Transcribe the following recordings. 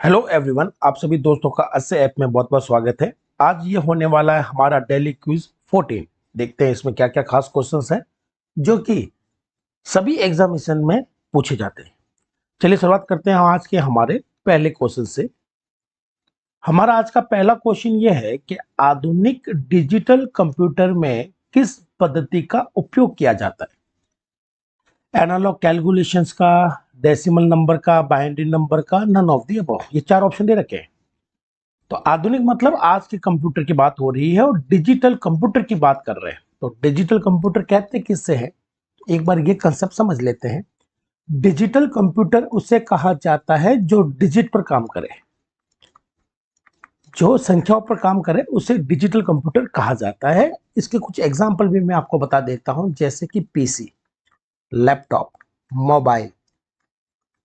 Hello everyone, आप सभी दोस्तों का अस्से ऐप में बहुत बहुत स्वागत है। आज ये होने वाला है हमारा डेली क्विज 14। देखते हैं इसमें क्या क्या खास क्वेश्चंस हैं जो कि सभी एग्जामिनेशन में पूछे जाते हैं। चलिए शुरुआत करते हैं आज के हमारे पहले क्वेश्चन से। हमारा आज का पहला क्वेश्चन ये है कि आधुनिक डिजिटल कंप्यूटर में किस पद्धति का उपयोग किया जाता है? एनालॉग कैलकुलेशंस का, डेसिमल नंबर का, बाइनरी नंबर का, नन ऑफ द अबव। ये चार ऑप्शन दे रखे हैं। तो आधुनिक मतलब आज के कंप्यूटर की बात हो रही है और डिजिटल कंप्यूटर की बात कर रहे हैं। तो डिजिटल कंप्यूटर कहते किससे है, एक बार ये कंसेप्ट समझ लेते हैं। डिजिटल कंप्यूटर उसे कहा जाता है जो डिजिट पर काम करे, जो संख्याओं पर काम करे, उसे डिजिटल कंप्यूटर कहा जाता है। इसके कुछ एग्जाम्पल भी मैं आपको बता देता हूं, जैसे कि पीसी, लैपटॉप, मोबाइल,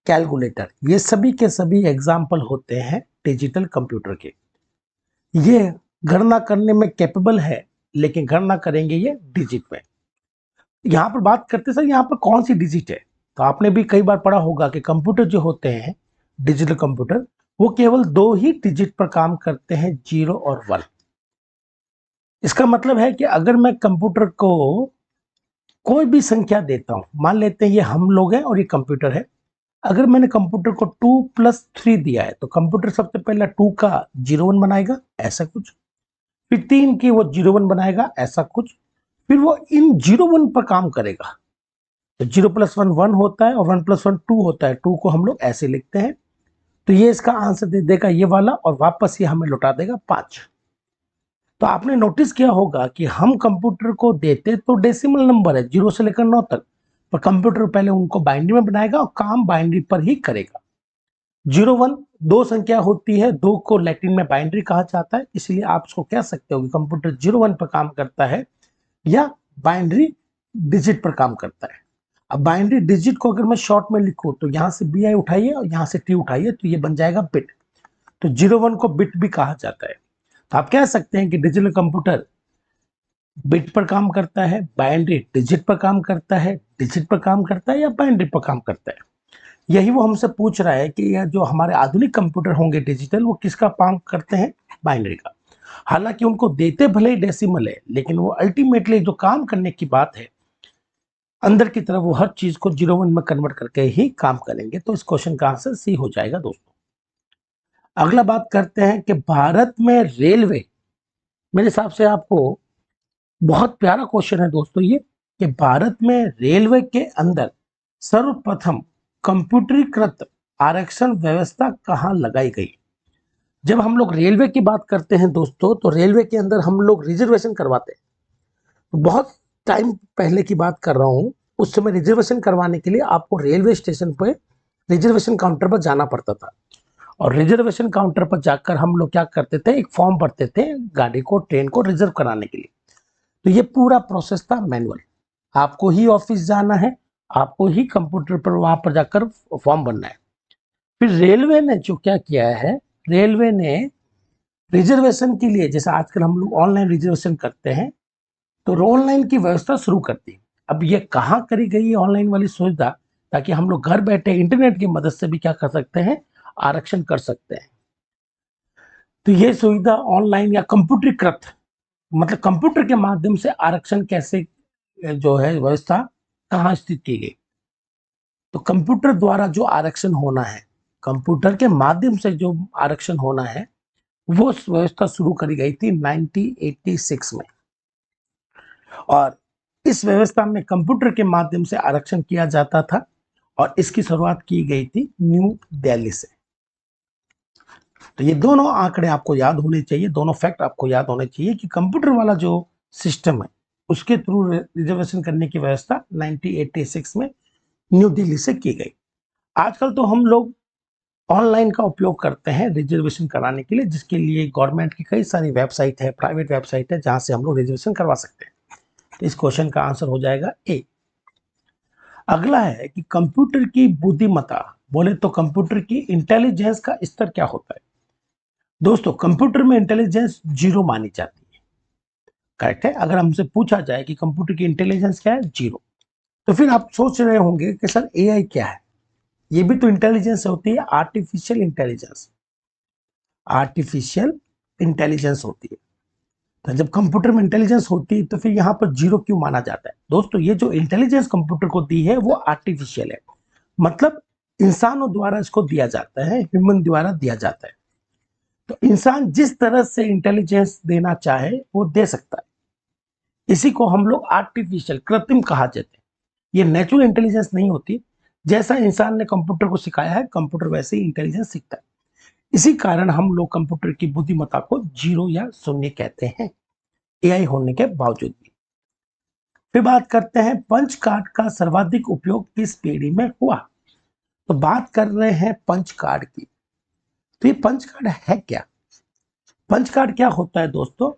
कैलकुलेटर। ये सभी के सभी एग्जाम्पल होते हैं डिजिटल कंप्यूटर के। ये गणना करने में कैपेबल है, लेकिन गणना करेंगे ये डिजिट में। यहाँ पर बात करते सर, यहाँ पर कौन सी डिजिट है? तो आपने भी कई बार पढ़ा होगा कि कंप्यूटर जो होते हैं, डिजिटल कंप्यूटर, वो केवल दो ही डिजिट पर काम करते हैं, 0 और 1। इसका मतलब है कि अगर मैं कंप्यूटर को कोई भी संख्या देता हूं, मान लेते हैं ये हम लोग हैं और ये कंप्यूटर है। अगर मैंने कंप्यूटर को 2+3 दिया है, तो कंप्यूटर सबसे पहले 2 का 0 1 बनाएगा, ऐसा कुछ। फिर 3 की वो 0 1 बनाएगा, ऐसा कुछ। फिर वो इन 0 1 पर काम करेगा। तो 0+1 1 होता है और 1+1 2 होता है। 2 को हम लोग ऐसे लिखते हैं। तो ये इसका आंसर दे देगा ये वाला, और वापस ये हमें लौटा देगा 5। तो आपने नोटिस किया होगा कि हम कंप्यूटर को देते तो डेसिमल नंबर है 0 से लेकर 9 तक, पर कंप्यूटर पहले उनको बाइनरी में बनाएगा और काम बाइनरी पर ही करेगा। 0 1 दो संख्या होती है, दो को लैटिन में बाइनरी कहा जाता है, इसलिए आप उसको कह सकते हो कि कंप्यूटर 0 1 पर काम करता है या बाइनरी डिजिट पर काम करता है। अब बाइनरी डिजिट को अगर मैं शॉर्ट में लिखूं, तो यहां से बी आई उठाइए और यहां से टी उठाइए, तो ये बन जाएगा बिट। तो 0 1 को बिट भी कहा जाता है। तो आप कह सकते हैं कि डिजिटल कंप्यूटर बिट पर काम करता है, बाइनरी डिजिट पर काम करता है, डिजिट पर काम करता है या बाइनरी पर काम करता है। यही वो हमसे पूछ रहा है कि यह जो हमारे आधुनिक कंप्यूटर होंगे डिजिटल, वो किसका काम करते हैं? बाइनरी का। हालांकि उनको देते भले ही डेसिमल है, लेकिन वो अल्टीमेटली जो काम करने की बात है, अंदर की तरफ वो हर चीज को 0 1 में कन्वर्ट करके ही काम करेंगे। तो इस क्वेश्चन का आंसर सी हो जाएगा दोस्तों। अगला बात करते हैं कि भारत में रेलवे, मेरे हिसाब से आपको बहुत प्यारा क्वेश्चन है दोस्तों ये, कि भारत में रेलवे के अंदर सर्वप्रथम कंप्यूटरीकृत आरक्षण व्यवस्था कहाँ लगाई गई? जब हम लोग रेलवे की बात करते हैं दोस्तों, तो रेलवे के अंदर हम लोग रिजर्वेशन करवाते हैं। तो बहुत टाइम पहले की बात कर रहा हूँ, उस समय रिजर्वेशन करवाने के लिए आपको रेलवे स्टेशन पर रिजर्वेशन काउंटर पर जाना पड़ता था। और रिजर्वेशन काउंटर पर जाकर हम लोग क्या करते थे, एक फॉर्म भरते थे गाड़ी को, ट्रेन को रिजर्व कराने के लिए। तो ये पूरा प्रोसेस था मैनुअल। आपको ही ऑफिस जाना है, आपको ही कंप्यूटर पर वहां पर जाकर फॉर्म भरना है। फिर रेलवे ने जो क्या किया है, रेलवे ने रिजर्वेशन के लिए, जैसे आजकल हम लोग ऑनलाइन रिजर्वेशन करते हैं, तो ऑनलाइन की व्यवस्था शुरू कर दी। अब ये कहाँ करी गई है ऑनलाइन वाली सुविधा? ताकि हम लोग घर बैठे इंटरनेट की मदद से भी क्या कर सकते हैं, आरक्षण कर सकते हैं। तो ये सुविधा ऑनलाइन या कंप्यूटरीकृत, मतलब कंप्यूटर के माध्यम से आरक्षण कैसे जो है व्यवस्था कहाँ स्थित की गई? तो कंप्यूटर द्वारा जो आरक्षण होना है, कंप्यूटर के माध्यम से जो आरक्षण होना है, वो व्यवस्था शुरू करी गई थी 1986 में। और इस व्यवस्था में कंप्यूटर के माध्यम से आरक्षण किया जाता था, और इसकी शुरुआत की गई थी न्यू दिल्ली से। तो ये दोनों आंकड़े आपको याद होने चाहिए, दोनों फैक्ट आपको याद होने चाहिए कि कंप्यूटर वाला जो सिस्टम है, उसके थ्रू रिजर्वेशन करने की व्यवस्था 1986 में न्यू दिल्ली से की गई। आजकल तो हम लोग ऑनलाइन का उपयोग करते हैं रिजर्वेशन कराने के लिए, जिसके लिए गवर्नमेंट की कई सारी वेबसाइट है, प्राइवेट वेबसाइट है, जहां से हम लोग रिजर्वेशन करवा सकते हैं। तो इस क्वेश्चन का आंसर हो जाएगा ए। अगला है कि कंप्यूटर की बुद्धिमत्ता, बोले तो कंप्यूटर की इंटेलिजेंस का स्तर क्या होता है? दोस्तों, कंप्यूटर में इंटेलिजेंस 0 मानी जाती है। करेक्ट है। अगर हमसे पूछा जाए कि कंप्यूटर की इंटेलिजेंस क्या है, 0। तो फिर आप सोच रहे होंगे कि सर एआई क्या है? ये भी तो इंटेलिजेंस होती है, आर्टिफिशियल इंटेलिजेंस। आर्टिफिशियल इंटेलिजेंस होती है। तो जब कंप्यूटर में इंटेलिजेंस होती है तो फिर यहाँ पर जीरो क्यों माना जाता है? दोस्तों, ये जो इंटेलिजेंस कंप्यूटर को दी है वो आर्टिफिशियल है, मतलब इंसानों द्वारा इसको दिया जाता है, ह्यूमन द्वारा दिया जाता है। तो इंसान जिस तरह से इंटेलिजेंस देना चाहे वो दे सकता है। इसी को हम लोग आर्टिफिशियल, कृत्रिम कहा जाता है। ये नेचुरल इंटेलिजेंस नहीं होती। जैसा इंसान ने कंप्यूटर को सिखाया है, कंप्यूटर वैसे ही इंटेलिजेंस सीखता है। इसी कारण हम लोग कंप्यूटर की बुद्धिमत्ता को जीरो या शून्य कहते हैं, एआई होने के बावजूद भी। फिर बात करते हैं पंच कार्ड का सर्वाधिक उपयोग किस पीढ़ी में हुआ। तो बात कर रहे हैं पंच कार्ड की। तो ये पंच कार्ड है क्या? पंच कार्ड क्या होता है दोस्तों?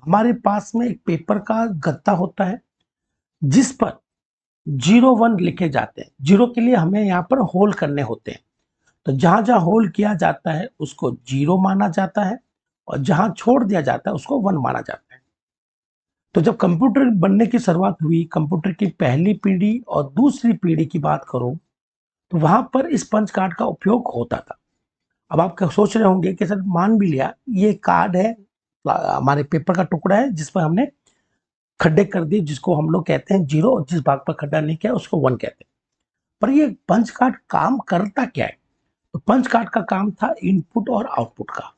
हमारे पास में एक पेपर का गत्ता होता है जिस पर 01 लिखे जाते हैं। जीरो के लिए हमें यहाँ पर होल करने होते हैं। तो जहां जहां होल किया जाता है उसको जीरो माना जाता है, और जहां छोड़ दिया जाता है उसको 1 माना जाता है। तो जब कंप्यूटर बनने की शुरुआत हुई, कंप्यूटर की पहली पीढ़ी और दूसरी पीढ़ी की बात करूं, तो वहां पर इस पंच कार्ड का उपयोग होता था। अब आप सोच रहे होंगे कि सर, मान भी लिया ये कार्ड है, हमारे पेपर का टुकड़ा है जिस पर हमने खड्डे कर दिए, जिसको हम लोग कहते हैं जीरो, और जिस भाग पर खड्डा नहीं किया उसको 1 कहते हैं। पर ये पंच कार्ड काम करता क्या है? तो पंच कार्ड का काम था इनपुट और आउटपुट का।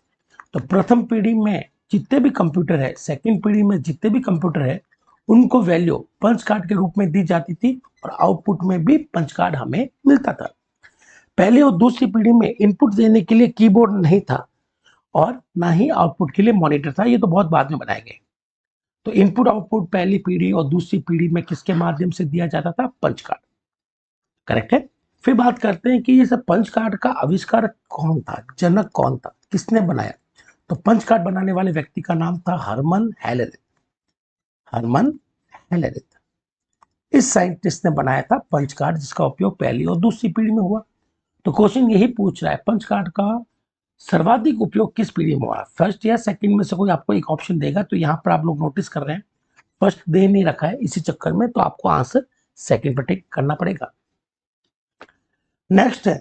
तो प्रथम पीढ़ी में जितने भी कंप्यूटर है, सेकंड पीढ़ी में जितने भी कंप्यूटर है, उनको वैल्यू पंच कार्ड के रूप में दी जाती थी, और आउटपुट में भी पंच कार्ड हमें मिलता था। पहले और दूसरी पीढ़ी में इनपुट देने के लिए कीबोर्ड नहीं था, और ना ही आउटपुट के लिए मॉनिटर था। ये तो बहुत बाद में बनाए गए। तो इनपुट आउटपुट पहली पीढ़ी और दूसरी पीढ़ी में किसके माध्यम से दिया जाता था? Punch card. करेक्ट है। फिर बात करते हैं कि ये सब पंच कार्ड का आविष्कार कौन था, जनक कौन था, किसने बनाया? तो पंच कार्ड बनाने वाले व्यक्ति का नाम था हरमन हेलेरिथ। हरमन हेलेरिथ इस साइंटिस्ट ने बनाया था पंच कार्ड, जिसका उपयोग पहली और दूसरी पीढ़ी में हुआ। तो क्वेश्चन यही पूछ रहा है, पंच कार्ड का सर्वाधिक उपयोग किस पीढ़ी में हुआ? फर्स्ट या सेकंड में से कोई आपको एक ऑप्शन देगा। तो यहाँ पर आप लोग नोटिस कर रहे हैं फर्स्ट दे नहीं रखा है, इसी चक्कर में तो आपको आंसर सेकंड पर टिक करना पड़ेगा। नेक्स्ट है,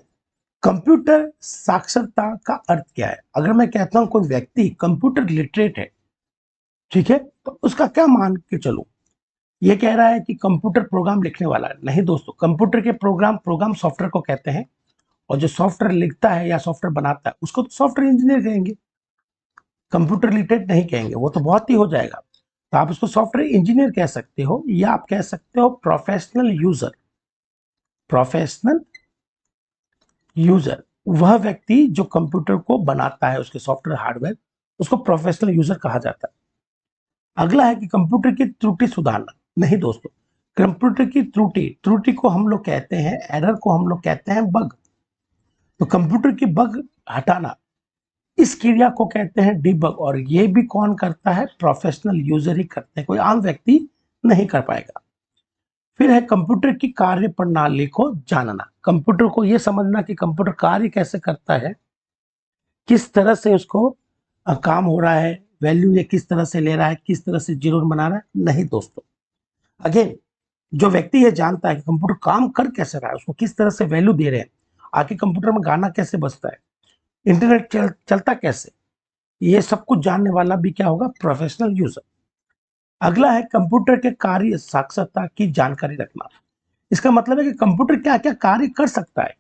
कंप्यूटर साक्षरता का अर्थ क्या है? अगर मैं कहता हूं कोई व्यक्ति कंप्यूटर लिटरेट है, ठीक है, तो उसका क्या मान के चलूं? ये कह रहा है कि कंप्यूटर प्रोग्राम लिखने वाला है? नहीं दोस्तों, कंप्यूटर के प्रोग्राम सॉफ्टवेयर को कहते हैं, और जो सॉफ्टवेयर लिखता है या सॉफ्टवेयर बनाता है उसको तो सॉफ्टवेयर इंजीनियर कहेंगे, कंप्यूटर लिटरेट नहीं कहेंगे, वो तो बहुत ही हो जाएगा। तो आप उसको सॉफ्टवेयर इंजीनियर कह सकते हो, या आप कह सकते हो प्रोफेशनल यूजर। प्रोफेशनल यूजर वह व्यक्ति जो कंप्यूटर को बनाता है, उसके सॉफ्टवेयर हार्डवेयर, उसको प्रोफेशनल यूजर कहा जाता है। अगला है कि कंप्यूटर की त्रुटि सुधारना। नहीं दोस्तों, कंप्यूटर की त्रुटि को हम लोग कहते हैं, एरर को हम लोग कहते हैं बग। तो कंप्यूटर की बग हटाना, इस क्रिया को कहते हैं डिबग, और ये भी कौन करता है? प्रोफेशनल यूजर ही करते हैं, कोई आम व्यक्ति नहीं कर पाएगा। फिर है कंप्यूटर की कार्य प्रणाली को जानना। कंप्यूटर को यह समझना कि कंप्यूटर कार्य कैसे करता है, किस तरह से उसको काम हो रहा है, वैल्यू ये किस तरह से ले रहा है, किस तरह से जीरो बना रहा है। नहीं दोस्तों, अगेन जो व्यक्ति ये जानता है कि कंप्यूटर काम कर कैसे रहा है, उसको किस तरह से वैल्यू दे रहे हैं, आखिर कंप्यूटर में गाना कैसे बजता है, इंटरनेट चलता कैसे, ये सब कुछ जानने वाला भी क्या होगा? Professional user. अगला है कंप्यूटर के कार्य साक्षरता की जानकारी रखना। इसका मतलब है कि कंप्यूटर क्या क्या कार्य कर सकता है,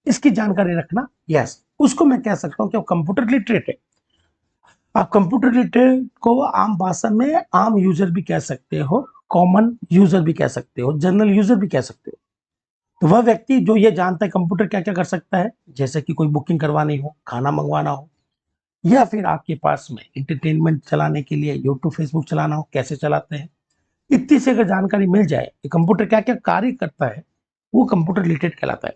इसकी जानकारी रखना। यस, उसको मैं कह सकता हूं कि कंप्यूटर लिटरेट है। आप कंप्यूटर लिटरेट को आम भाषा में आम यूजर भी कह सकते हो, कॉमन यूजर भी कह सकते हो, जनरल यूजर भी कह सकते हो। तो वह व्यक्ति जो ये जानता है कंप्यूटर क्या क्या कर सकता है, जैसे कि कोई बुकिंग करवानी हो, खाना मंगवाना हो, या फिर आपके पास में इंटरटेनमेंट चलाने के लिए यूट्यूब फेसबुक चलाना हो, कैसे चलाते हैं, इतनी से अगर जानकारी मिल जाए कि कंप्यूटर क्या क्या कार्य करता है, वो कंप्यूटर लिटरेट कहलाता है।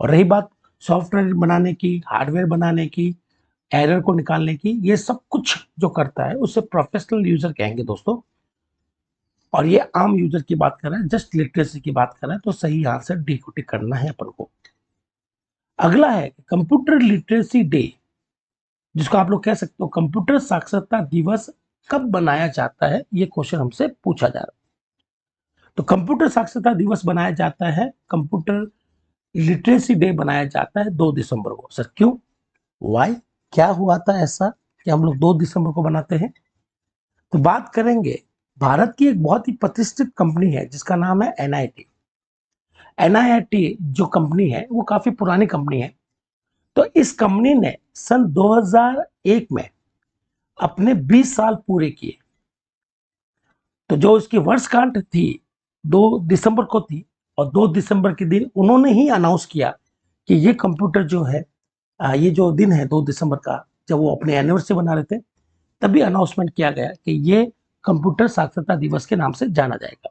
और रही बात सॉफ्टवेयर बनाने की, हार्डवेयर बनाने की, एरर को निकालने की, ये सब कुछ जो करता है उसे प्रोफेशनल यूजर कहेंगे दोस्तों। और ये आम यूजर की बात कर रहे हैं, जस्ट लिटरेसी की बात कर रहे हैं, तो सही आंसर डी को टिक करना है अपन को। अगला है कंप्यूटर लिटरेसी डे, जिसको आप लोग कह सकते हो कंप्यूटर साक्षरता दिवस कब बनाया जाता है, ये क्वेश्चन हमसे पूछा जा रहा है। तो कंप्यूटर साक्षरता दिवस बनाया जाता है, कंप्यूटर लिटरेसी डे बनाया जाता है 2 दिसंबर को। सर क्यों, वाई, क्या हुआ था ऐसा कि हम लोग 2 दिसंबर को बनाते हैं? तो बात करेंगे भारत की एक बहुत ही प्रतिष्ठित कंपनी है जिसका नाम है एनआईटी। एनआईटी जो कंपनी है वो काफी पुरानी कंपनी है। तो इस कंपनी ने सन 2001 में अपने 20 साल पूरे किए। तो जो इसकी वर्षगांठ थी 2 दिसंबर को थी, और 2 दिसंबर के दिन उन्होंने ही अनाउंस किया कि ये कंप्यूटर जो है, ये जो दिन है 2 दिसंबर का, जब वो अपने एनिवर्सरी बना रहे थे तभी अनाउंसमेंट किया गया कि ये कंप्यूटर साक्षरता दिवस के नाम से जाना जाएगा।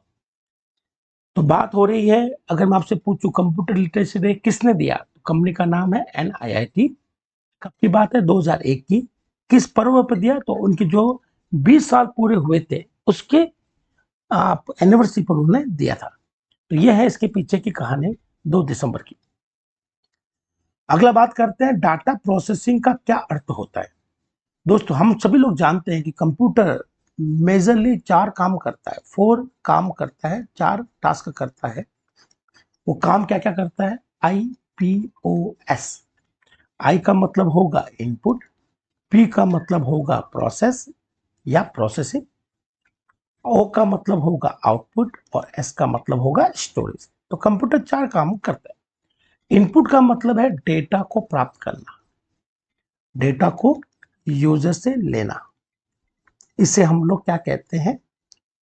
तो बात हो रही है, अगर मैं आपसे पूछूं कंप्यूटर लिटरेसी डे किसने दिया, तो कंपनी का नाम है एनआईआईटी। कब की बात है? 2001 की। किस पर्व पर दिया? तो उनके जो 20 साल पूरे हुए थे उसके आप एनिवर्सरी पर उन्होंने दिया था। तो यह है इसके पीछे की कहानी 2 दिसंबर की। अगला बात करते हैं डाटा प्रोसेसिंग का क्या अर्थ होता है। दोस्तों हम सभी लोग जानते हैं कि कंप्यूटर मेजरली 4 काम करता है, 4 काम करता है, 4 टास्क करता है। वो काम क्या क्या करता है? IPOS। आई का मतलब होगा इनपुट, पी का मतलब होगा प्रोसेस या प्रोसेसिंग, ओ का मतलब होगा आउटपुट, और एस का मतलब होगा स्टोरेज। तो कंप्यूटर 4 काम करता है। इनपुट का मतलब है डेटा को प्राप्त करना, डेटा को यूजर से लेना, इसे हम लोग क्या कहते हैं?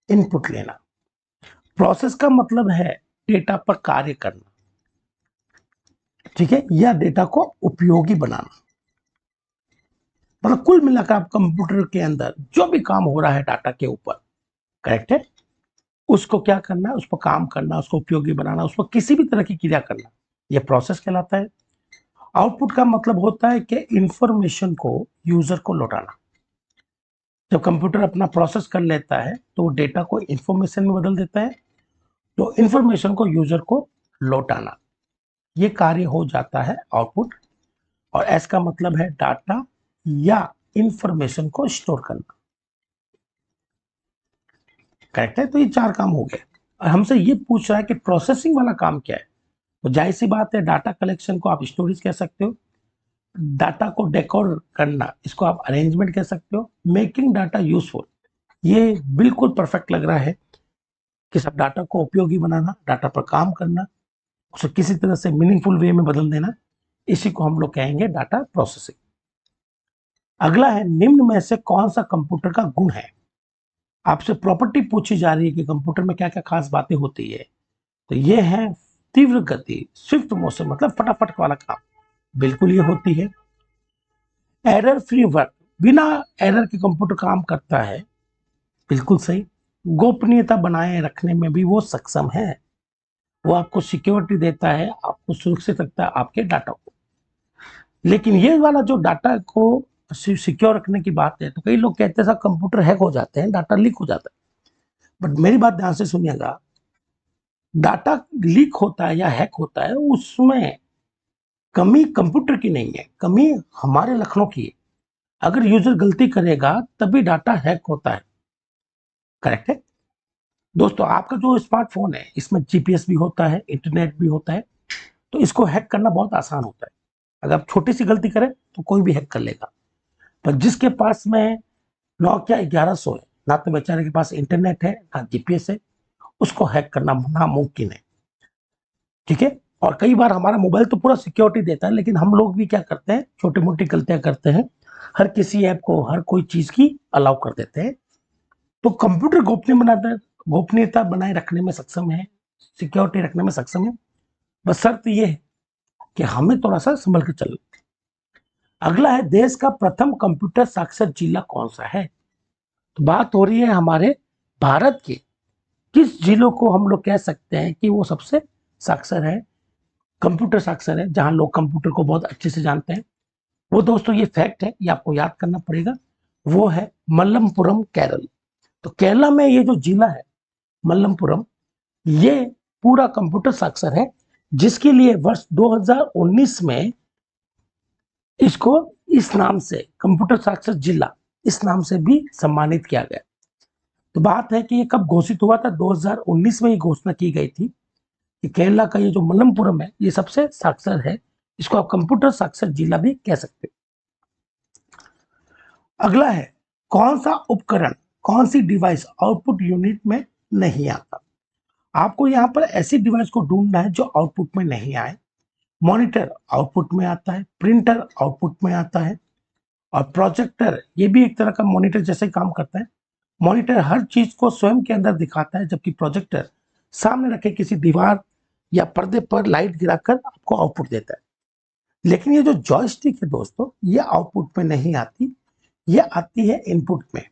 इनपुट लेना। प्रोसेस का मतलब है डेटा पर कार्य करना, ठीक है, या डेटा को उपयोगी बनाना। मतलब कुल मिलाकर आप कंप्यूटर के अंदर जो भी काम हो रहा है डाटा के ऊपर, करेक्ट है, उसको क्या करना है? उस पर काम करना, उसको उपयोगी बनाना, उस पर किसी भी तरह की क्रिया करना, यह प्रोसेस कहलाता है। आउटपुट का मतलब होता है कि इंफॉर्मेशन को यूजर को लौटाना। जब कंप्यूटर अपना प्रोसेस कर लेता है तो डेटा को इंफॉर्मेशन में बदल देता है, तो इंफॉर्मेशन को यूजर को लौटाना, ये कार्य हो जाता है आउटपुट। और एस का मतलब है डाटा या इंफॉर्मेशन को स्टोर करना, करेक्ट है। तो ये 4 काम हो गए। और हमसे ये पूछ रहा है कि प्रोसेसिंग वाला काम क्या है। तो जाहिर सी बात है, डाटा कलेक्शन को आप स्टोरेज कह सकते हो, डाटा को डेकोर करना इसको आप अरेंजमेंट कह सकते हो, मेकिंग डाटा यूजफुल, ये बिल्कुल परफेक्ट लग रहा है कि सब डाटा को उपयोगी बनाना, डाटा पर काम करना, उसे किसी तरह से मीनिंगफुल वे में बदल देना, इसी को हम लोग कहेंगे डाटा प्रोसेसिंग। अगला है निम्न में से कौन सा कंप्यूटर का गुण है। आपसे प्रॉपर्टी पूछी जा रही है कि कंप्यूटर में क्या क्या खास बातें होती है। तो ये है तीव्र गति, स्विफ्ट मोशन, मतलब फटाफट वाला काम, बिल्कुल ये होती है। एरर फ्री वर्क, बिना एरर के कंप्यूटर काम करता है, बिल्कुल सही। गोपनीयता बनाए रखने में भी वो सक्षम है, वो आपको सिक्योरिटी देता है, आपको सुरक्षित रखता है आपके डाटा को। लेकिन ये वाला जो डाटा को सिक्योर रखने की बात है, तो कई लोग कहते हैं साहब कंप्यूटर हैक हो जाते हैं, डाटा लीक हो जाता है। बट मेरी बात ध्यान से सुनिएगा, डाटा लीक होता है या हैक होता है उसमें कमी कंप्यूटर की नहीं है, कमी हमारे लक्षणों की है। अगर यूजर गलती करेगा तभी डाटा हैक होता है, करेक्ट है। दोस्तों आपका जो स्मार्टफोन है इसमें जीपीएस भी होता है, इंटरनेट भी होता है, तो इसको हैक करना बहुत आसान होता है। अगर आप छोटी सी गलती करें तो कोई भी हैक कर लेगा। पर जिसके पास में नोकिया 1100 है, ना तो बेचारे के पास इंटरनेट है ना जीपीएस है, उसको हैक करना नामुमकिन है, ठीक है। और कई बार हमारा मोबाइल तो पूरा सिक्योरिटी देता है, लेकिन हम लोग भी क्या करते हैं, छोटी मोटी गलतियां करते हैं, हर किसी ऐप को हर कोई चीज की अलाउ कर देते हैं। तो कंप्यूटर गोपनीयता बनाए रखने में सक्षम है, सिक्योरिटी रखने में सक्षम है, बस शर्त यह है कि हमें थोड़ा सा संभल के चलना। अगला है देश का प्रथम कंप्यूटर साक्षर जिला कौन सा है। तो बात हो रही है हमारे भारत के किस जिलों को हम लोग कह सकते हैं कि वो सबसे साक्षर है, कंप्यूटर साक्षर है, जहां लोग कंप्यूटर को बहुत अच्छे से जानते हैं। वो दोस्तों ये फैक्ट है, ये आपको याद करना पड़ेगा, वो है मल्लमपुरम केरल। तो केरला में ये जो जिला है मल्लमपुरम, ये पूरा कंप्यूटर साक्षर है, जिसके लिए वर्ष 2019 में इसको इस नाम से, कंप्यूटर साक्षर जिला, इस नाम से भी सम्मानित किया गया। तो बात है कि ये कब घोषित हुआ था? 2019 में ये घोषणा की गई थी कि केरला का ये जो मल्लमपुरम है ये सबसे साक्षर है, इसको आप कंप्यूटर साक्षर जिला भी कह सकते हैं। अगला है कौन सा उपकरण, कौन सी डिवाइस आउटपुट यूनिट में नहीं आता। आपको यहाँ पर ऐसी डिवाइस को ढूंढना है जो आउटपुट में नहीं आए। मॉनिटर आउटपुट में आता है, प्रिंटर आउटपुट में आता है, और प्रोजेक्टर ये भी एक तरह का मॉनिटर जैसे काम करता है। मॉनिटर हर चीज को स्वयं के अंदर दिखाता है, जबकि प्रोजेक्टर सामने रखे किसी दीवार या पर्दे पर लाइट गिराकर आपको आउटपुट देता है। लेकिन ये जो जॉयस्टिक है दोस्तों, ये आउटपुट में नहीं आती, ये आती है इनपुट में।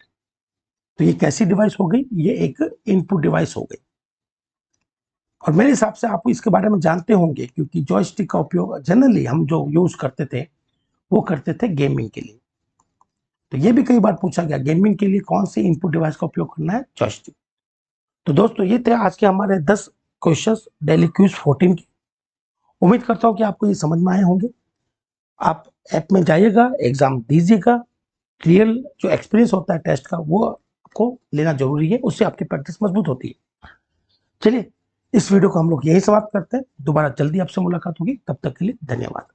तो ये कैसी डिवाइस हो गई, ये एक इनपुट डिवाइस हो गई। और मेरे हिसाब से आप इसके बारे में जानते होंगे, क्योंकि जॉयस्टिक का उपयोग जनरली हम जो यूज करते थे वो करते थे गेमिंग के लिए। तो ये भी कई बार पूछा गया, गेमिंग के लिए कौन सी इनपुट डिवाइस का उपयोग करना है, जॉयस्टिक। तो दोस्तों ये थे आज के हमारे 10 क्वेश्चंस डेली क्विज 14 के। उम्मीद करता हूं कि आपको ये समझ में आए होंगे। आप ऐप में जाइएगा, एग्जाम दीजिएगा, रियल जो एक्सपीरियंस होता है टेस्ट का वो आपको लेना जरूरी है, उससे आपकी प्रैक्टिस मजबूत होती है। चलिए इस वीडियो को हम लोग यही समाप्त करते हैं, दोबारा जल्दी आपसे मुलाकात होगी, तब तक के लिए धन्यवाद।